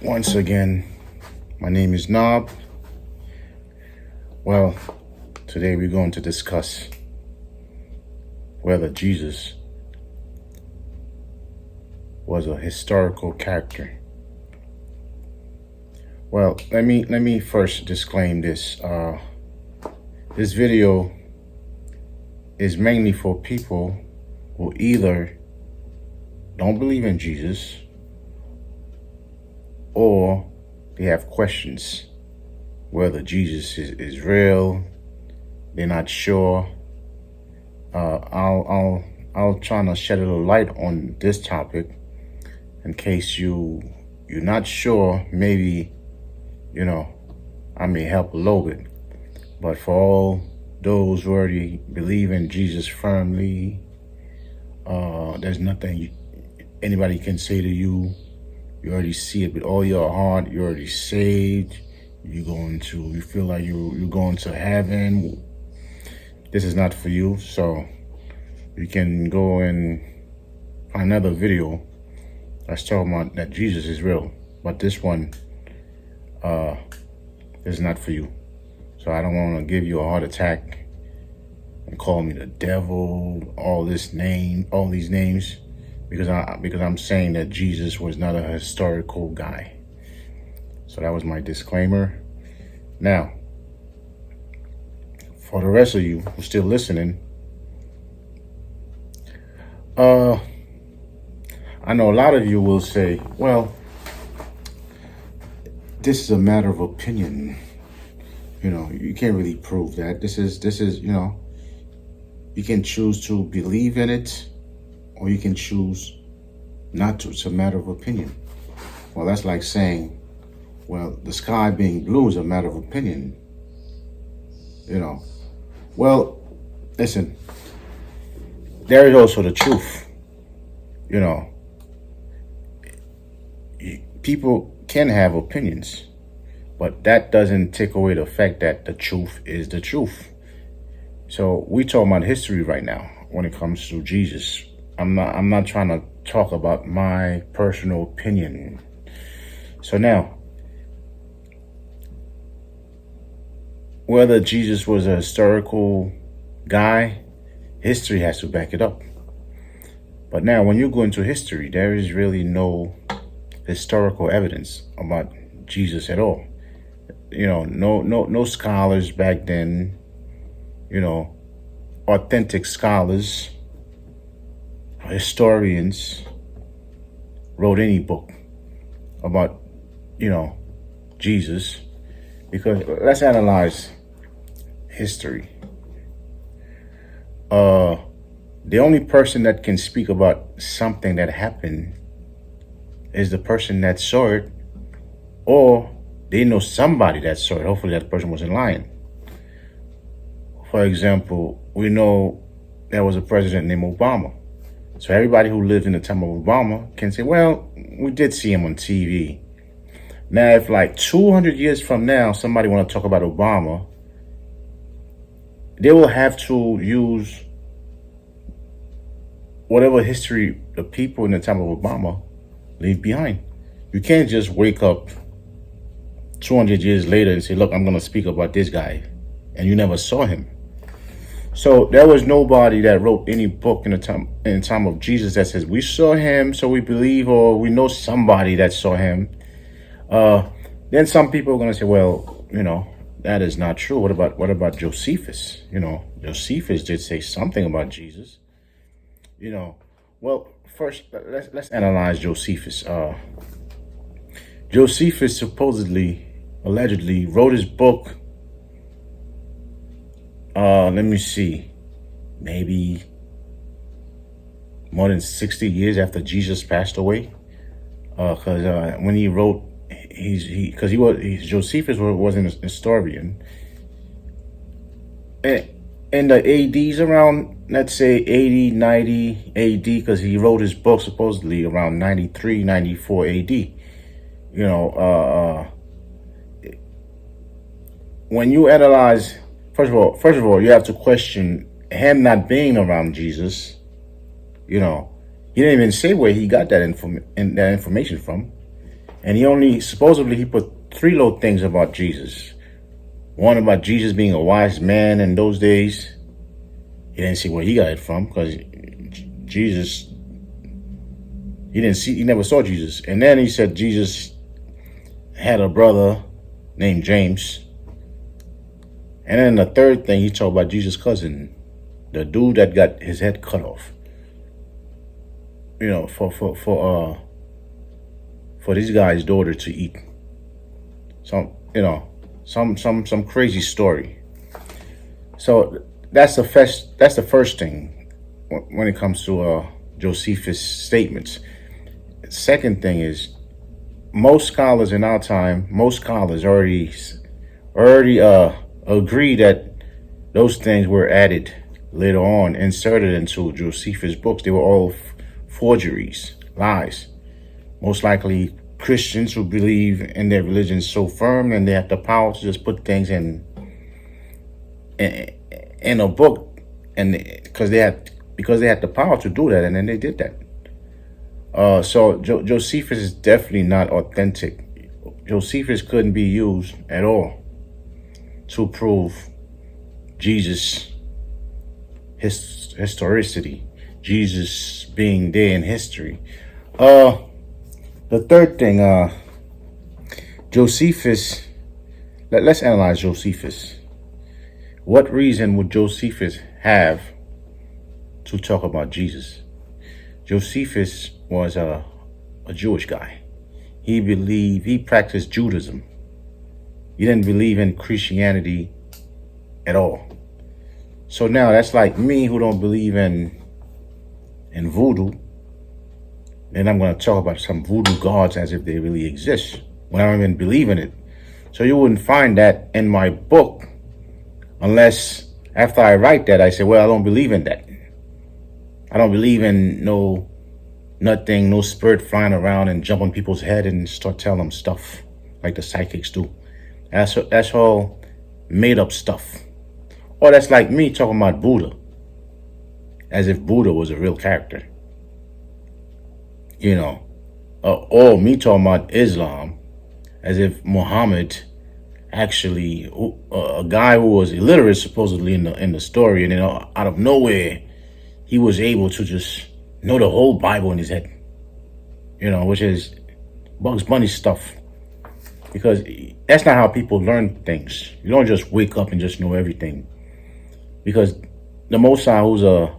Once again, my name is Nob. Well, today we're going to discuss whether Jesus was a historical character. Well, let me first disclaim this. This video is mainly for people who either don't believe in Jesus or they have questions whether Jesus is real. They're not sure. I'll try to shed a little light on this topic in case you're not sure. Maybe I may help a little bit. But for all those who already believe in Jesus firmly, there's nothing anybody can say to you. You already see it with all your heart. You're already saved. You feel like you're going to heaven. This is not for you. So you can go and find another video that's talking about that Jesus is real. But this one is not for you. So I don't want to give you a heart attack and call me the devil, all these names. Because I'm saying that Jesus was not a historical guy. So that was my disclaimer. Now, for the rest of you who are still listening, I know a lot of you will say, well, this is a matter of opinion. You can't really prove that. This is you can choose to believe in it, or you can choose not to. It's a matter of opinion. Well, that's like saying, well, the sky being blue is a matter of opinion. Well, listen, there is also the truth. People can have opinions, but that doesn't take away the fact that the truth is the truth. So we talking about history right now when it comes to Jesus. I'm not trying to talk about my personal opinion. So now, whether Jesus was a historical guy, history has to back it up. But now, when you go into history, there is really no historical evidence about Jesus at all. No scholars back then, authentic scholars, historians wrote any book about, Jesus. Because let's analyze history. The only person that can speak about something that happened is the person that saw it, or they know somebody that saw it. Hopefully that person wasn't lying. For example, we know there was a president named Obama. So everybody who lived in the time of Obama can say, well, we did see him on TV. Now, if like 200 years from now, somebody want to talk about Obama, they will have to use whatever history the people in the time of Obama leave behind. You can't just wake up 200 years later and say, look, I'm going to speak about this guy, and you never saw him. So there was nobody that wrote any book in the time of Jesus that says we saw him, so we believe, or we know somebody that saw him. Then some people are going to say, well, that is not true. What about Josephus? Josephus did say something about Jesus. Well, first let's analyze Josephus. Josephus allegedly wrote his book. Let me see, maybe more than 60 years after Jesus passed away. Because when he wrote, Josephus was an historian. In the ADs around, let's say 80, 90 AD, because he wrote his book supposedly around 93, 94 AD. When you analyze, first of all, you have to question him not being around Jesus. He didn't even say where he got that information from. And he put three little things about Jesus. One about Jesus being a wise man in those days. He didn't see where he got it from, because Jesus, he never saw Jesus. And then he said Jesus had a brother named James. And then the third thing, he talked about Jesus' cousin, the dude that got his head cut off. For this guy's daughter to eat. Some crazy story. So that's the first thing when it comes to Josephus' statements. Second thing is, most scholars in our time, already agree that those things were added later on, inserted into Josephus' books. They were all forgeries, lies. Most likely Christians who believe in their religion so firm and they have the power to just put things in a book, and because they had the power to do that, and then they did that. So Josephus is definitely not authentic. Josephus couldn't be used at all to prove Jesus' historicity, Jesus being there in history. The third thing, Josephus. Let's analyze Josephus. What reason would Josephus have to talk about Jesus? Josephus was a Jewish guy. He practiced Judaism. He didn't believe in Christianity at all. So now that's like me, who don't believe in voodoo. Then I'm going to talk about some voodoo gods as if they really exist, when I don't even believe in it. So you wouldn't find that in my book, unless after I write that, I say, well, I don't believe in that. I don't believe in nothing, no spirit flying around and jump on people's head and start telling them stuff like the psychics do. That's all made up stuff. Or that's like me talking about Buddha, as if Buddha was a real character. Or me talking about Islam, as if Muhammad actually, a guy who was illiterate supposedly in the story, and then out of nowhere, he was able to just know the whole Bible in his head. Which is Bugs Bunny stuff. Because that's not how people learn things. You don't just wake up and just know everything. Because the Most High, who's a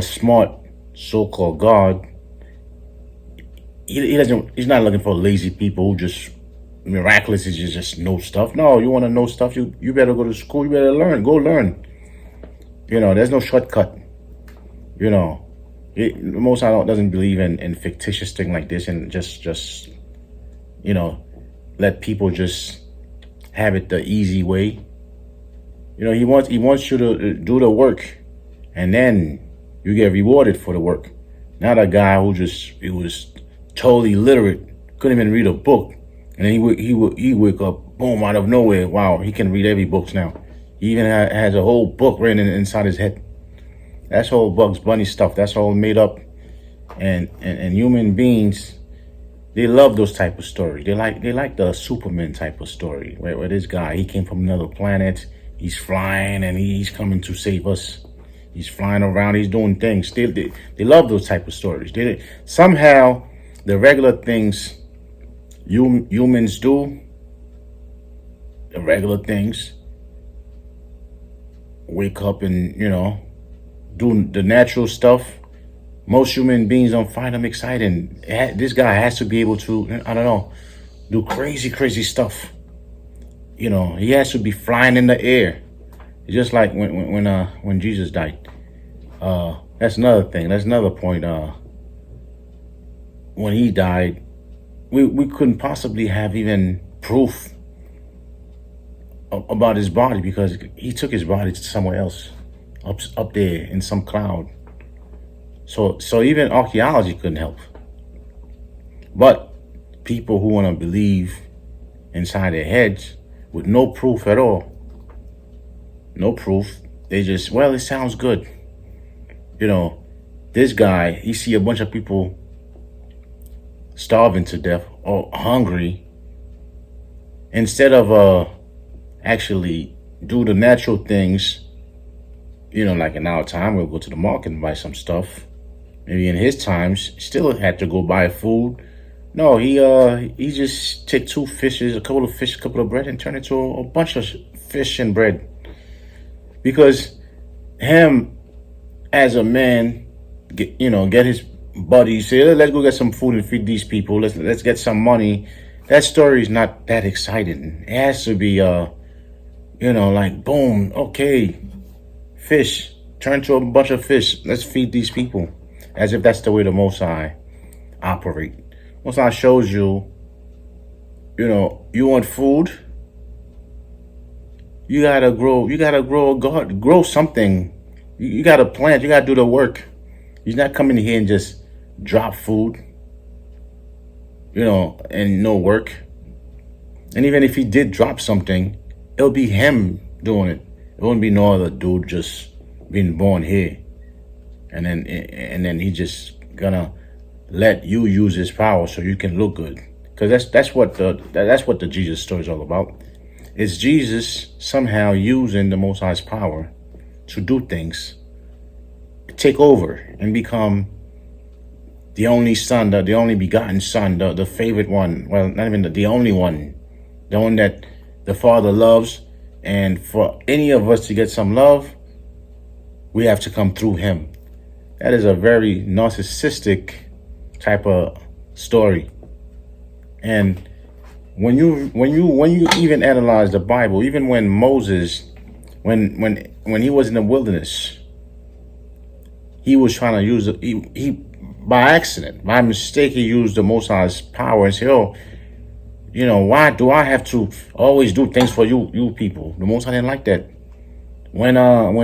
smart so-called God, he's not looking for lazy people who just miraculously just know stuff. No, you want to know stuff, you better go to school, you better learn. Go learn. There's no shortcut. The Most High doesn't believe in fictitious thing like this, and just let people just have it the easy way. He wants you to do the work, and then you get rewarded for the work. Not a guy who he was totally illiterate, couldn't even read a book, and then he wake up, boom, out of nowhere. Wow, he can read every book now. He even has a whole book written inside his head. That's all Bugs Bunny stuff. That's all made up, and human beings, they love those type of stories. They like the Superman type of story, where this guy, he came from another planet, he's flying, and he's coming to save us. He's flying around, he's doing things. They love those type of stories. Somehow the regular things humans do, the regular things, wake up and do the natural stuff, most human beings don't find them exciting. This guy has to be able to, I don't know, do crazy stuff. He has to be flying in the air. It's just like when Jesus died. That's another thing. That's another point. When he died, we couldn't possibly have even proof about his body, because he took his body to somewhere else, up there in some cloud. So even archaeology couldn't help. But people who want to believe inside their heads with no proof at all, no proof, they just, well, it sounds good. This guy, you see a bunch of people starving to death or hungry, instead of actually do the natural things, like in our time, we'll go to the market and buy some stuff. Maybe in his times, still had to go buy food. No, he just take two fishes, a couple of fish, a couple of bread, and turn it to a bunch of fish and bread. Because him, as a man, get his buddies, say, let's go get some food and feed these people. Let's get some money. That story is not that exciting. It has to be like boom, okay, fish, turn to a bunch of fish. Let's feed these people. As if that's the way the Most High operate. Most High shows you, you want food. You gotta grow a garden, grow something. You gotta plant, you gotta do the work. He's not coming here and just drop food, and no work. And even if he did drop something, it'll be him doing it. It wouldn't be no other dude just being born here. And then he just gonna let you use his power so you can look good. Because that's what the Jesus story is all about. It's Jesus somehow using the Most High's power to do things, take over and become the only son, the only begotten son, the favorite one. Well, not even the only one, the one that the Father loves. And for any of us to get some love, we have to come through him. That is a very narcissistic type of story. And when you even analyze the Bible, even when Moses, when he was in the wilderness, he was trying to use he by accident, by mistake, he used the Most High's power and said, "Oh, why do I have to always do things for you people?" The Most High didn't like that. When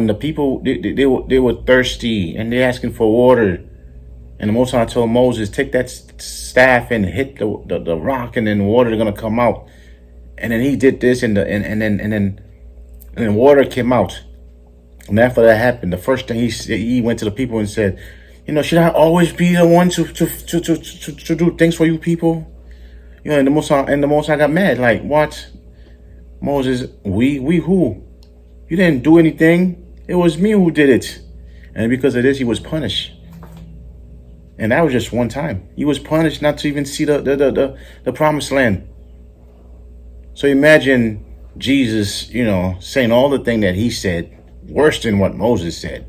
the people they were thirsty and they're asking for water, and the Most High told Moses, take that staff and hit the rock, and then water is gonna come out. And then he did this, and then water came out. And after that happened, the first thing he went to the people and said, should I always be the one to do things for you people? And the Most High got mad. Like, what? Moses, we who? You didn't do anything. It was me who did it. And because of this, he was punished. And that was just one time. He was punished not to even see the promised land. So imagine Jesus, saying all the things that he said, worse than what Moses said.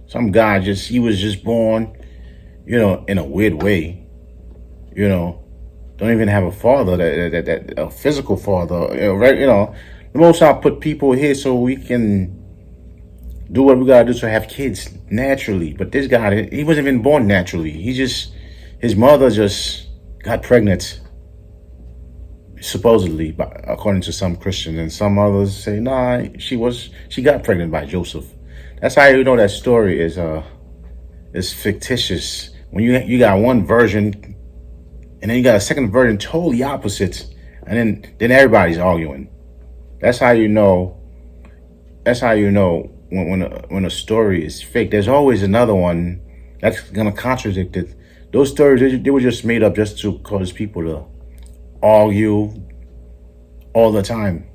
Some guy he was just born, in a weird way, don't even have a father, that a physical father, right? The Most High put people here so we can do what we gotta do to have kids naturally. But this guy, he wasn't even born naturally. His mother just got pregnant, supposedly, according to some Christians, and some others say, nah, she got pregnant by Joseph. That's how you know that story is fictitious. When you got one version, and then you got a second version totally opposite, and then everybody's arguing. That's how you know. When a story is fake. There's always another one that's gonna contradict it. Those stories, they were just made up just to cause people to argue all the time.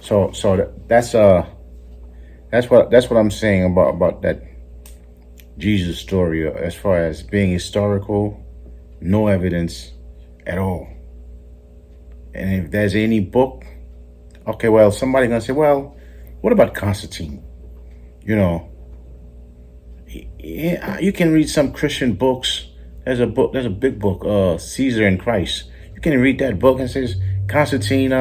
So that's what I'm saying about that Jesus story. As far as being historical, no evidence at all. And if there's any book, okay, well, somebody's gonna say, well, what about Constantine? You can read some Christian books. There's a big book, Caesar and Christ. You can read that book and says Constantine,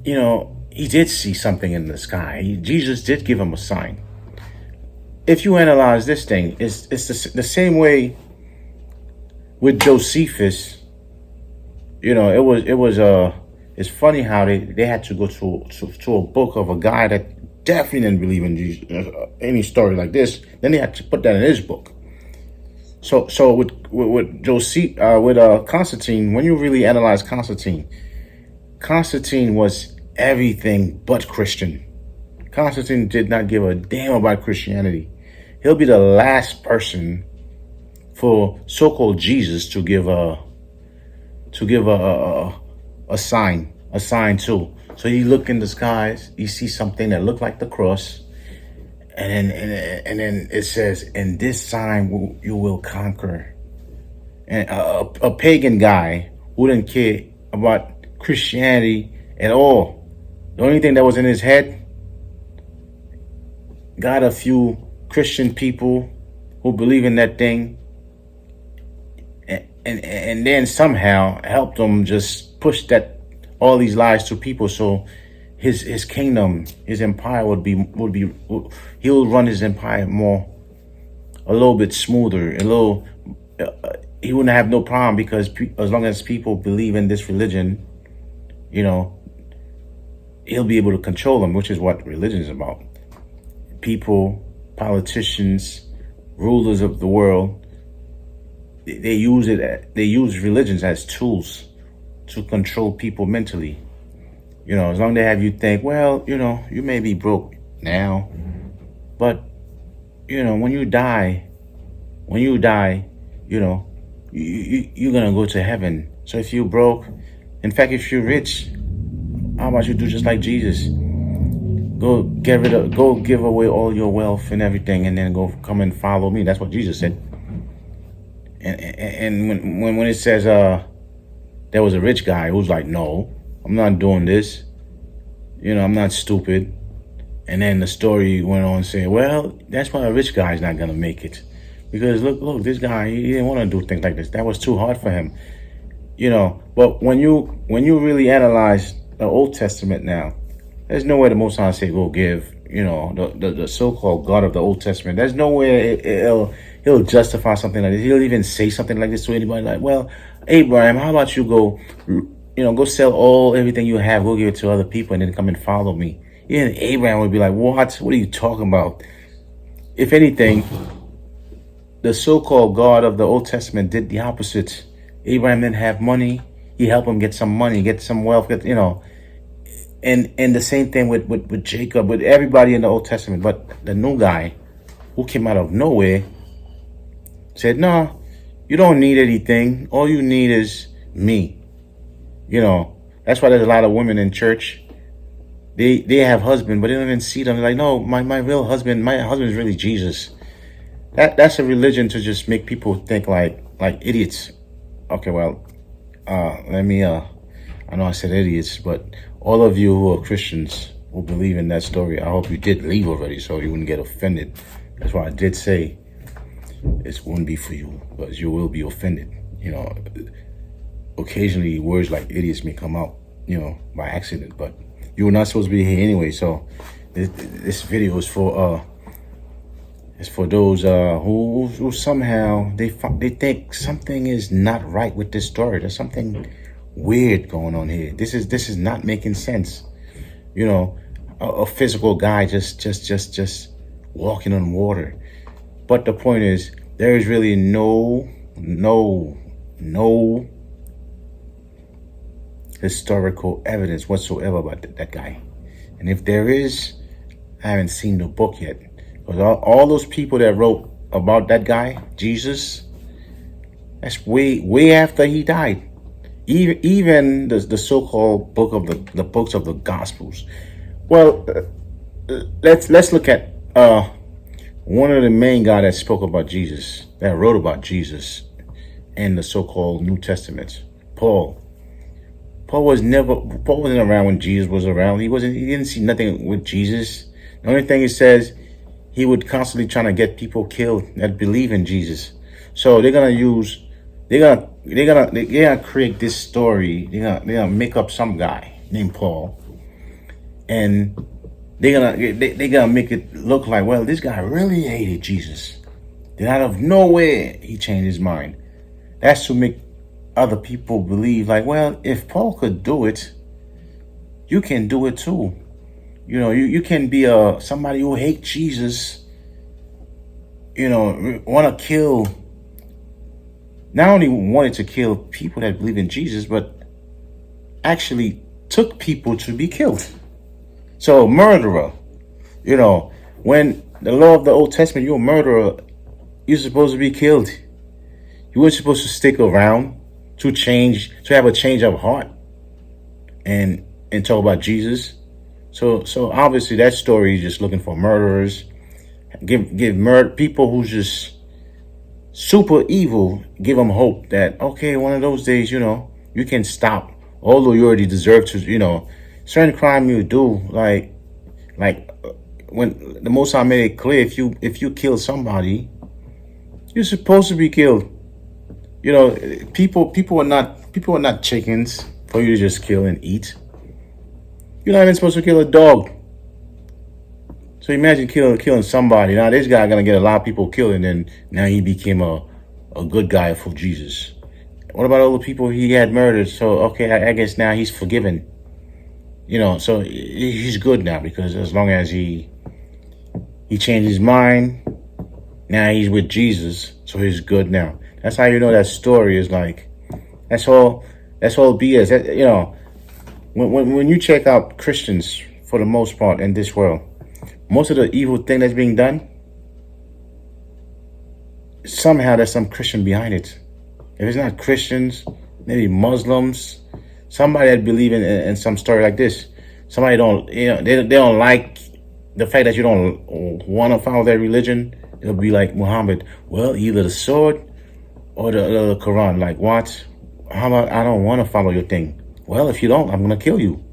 he did see something in the sky. Jesus did give him a sign. If you analyze this thing, it's the same way with Josephus. It's funny how they had to go to a book of a guy that definitely didn't believe in Jesus, any story like this. Then they had to put that in his book. So with Constantine, when you really analyze Constantine was everything but Christian. Constantine did not give a damn about Christianity. He'll be the last person for so-called Jesus to give a sign too. So he look in the skies, he sees something that looked like the cross, and then it says, "And this sign you will conquer." And a pagan guy who didn't care about Christianity at all. The only thing that was in his head, got a few Christian people who believe in that thing, and then somehow helped them just push that all these lies to people. So his kingdom, his empire he'll run his empire a little bit smoother, he wouldn't have no problem, because as long as people believe in this religion, he'll be able to control them, which is what religion is about. People, politicians, rulers of the world, they use religions as tools to control people mentally. As long as they have you think, well, you may be broke now, but when you die, you're gonna go to heaven. So if you're broke, in fact, if you're rich, how about you do just like Jesus? Go give away all your wealth and everything, and then come and follow me. That's what Jesus said. And when it says there was a rich guy who's like, no, I'm not doing this. I'm not stupid. And then the story went on saying, well, that's why a rich guy's not gonna make it, because look, this guy, he didn't want to do things like this. That was too hard for him. But when you really analyze the Old Testament now, there's no way the Most High say go give, the so-called God of the Old Testament. There's no way he'll justify something like this. He'll even say something like this to anybody. Like, well, Abraham, how about you go sell everything you have, go give it to other people, and then come and follow me. Even Abraham would be like, what? What are you talking about? If anything, the so-called God of the Old Testament did the opposite. Abraham didn't have money. He helped him get some money, get some wealth, And the same thing with Jacob, with everybody in the Old Testament. But the new guy who came out of nowhere said, no, you don't need anything. All you need is me. That's why there's a lot of women in church. They have husbands, but they don't even see them. They're like, no, my real husband, my husband is really Jesus. That's a religion to just make people think like idiots. Okay, well, I know I said idiots, but all of you who are Christians who believe in that story, I hope you did leave already so you wouldn't get offended. That's why I did say this wouldn't be for you, because you will be offended. Occasionally words like idiots may come out, by accident, but you were not supposed to be here anyway. So this video is for those who somehow they think something is not right with this story. There's something weird going on here. This is not making sense. A physical guy just walking on water. But the point is, there is really no historical evidence whatsoever about that guy. And if there is, I haven't seen the book yet. Because all those people that wrote about that guy, Jesus, that's way after he died. Even the so-called the books of the Gospels. Well, let's look at one of the main guys that spoke about Jesus, that wrote about Jesus in the so-called New Testament, Paul. Paul wasn't around when Jesus was around. He didn't see nothing with Jesus. The only thing he says, he would constantly trying to get people killed that believe in Jesus. So they're gonna create this story. They're gonna make up some guy named Paul, and they're gonna make it look like, well, this guy really hated Jesus. Then out of nowhere he changed his mind. That's to make other people believe, like, well, if Paul could do it, you can do it too. You can be somebody who hates Jesus, want to kill, not only wanted to kill people that believe in Jesus, but actually took people to be killed. So murderer, when the law of the Old Testament, you're a murderer, you're supposed to be killed. You weren't supposed to stick around to have a change of heart and talk about Jesus. So obviously that story is just looking for murderers. Give murder people who's just super evil. Give them hope that okay, one of those days, you can stop. Although you already deserve to, certain crime you do, like when the Most High made it clear, if you kill somebody, you're supposed to be killed. People are not chickens for you to just kill and eat. You're not even supposed to kill a dog. So imagine killing somebody. Now this guy gonna get a lot of people killed, and then now he became a good guy for Jesus. What about all the people he had murdered? So okay, I guess now he's forgiven. So he's good now because as long as he changed his mind, now he's with Jesus, so he's good now. That's how you know that story is like. That's all BS. When you check out Christians for the most part in this world, most of the evil thing that's being done, somehow there's some Christian behind it. If it's not Christians, maybe Muslims, somebody that believe in some story like this. Somebody they don't like the fact that you don't want to follow their religion. It'll be like Muhammad. Well, either the sword or the Quran. Like what? How about I don't want to follow your thing? Well, if you don't, I'm gonna kill you.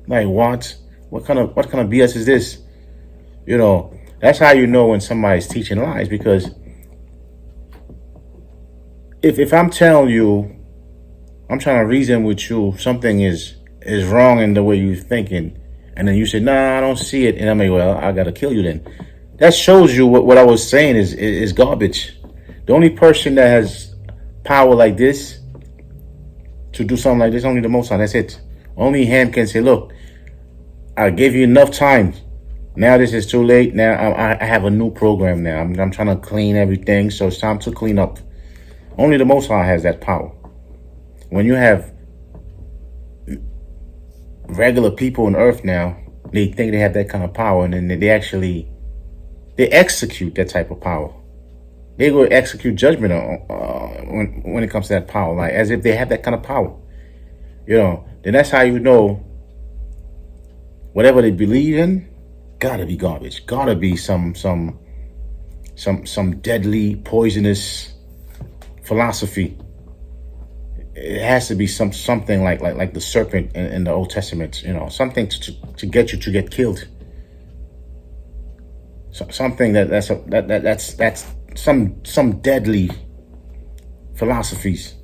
Like what? What kind of BS is this? That's how you know when somebody's teaching lies, because if I'm telling you, I'm trying to reason with you, something is wrong in the way you're thinking, and then you say, nah, I don't see it, and I'm like, well, I gotta kill you then. That shows you what I was saying is garbage. The only person that has power like this to do something like this, only the Most High. That's it. Only Him can say, look, I gave you enough time. Now this is too late. Now I have a new program now. I'm trying to clean everything, so it's time to clean up. Only the Most High has that power. When you have regular people on earth now, they think they have that kind of power, and then they execute that type of power. They go execute judgment when it comes to that power, like as if they have that kind of power. Then that's how you know whatever they believe in gotta be garbage. Gotta be some deadly, poisonous philosophy. It has to be something like the serpent in the Old Testament. Something to get you to get killed. Something that's some deadly philosophies.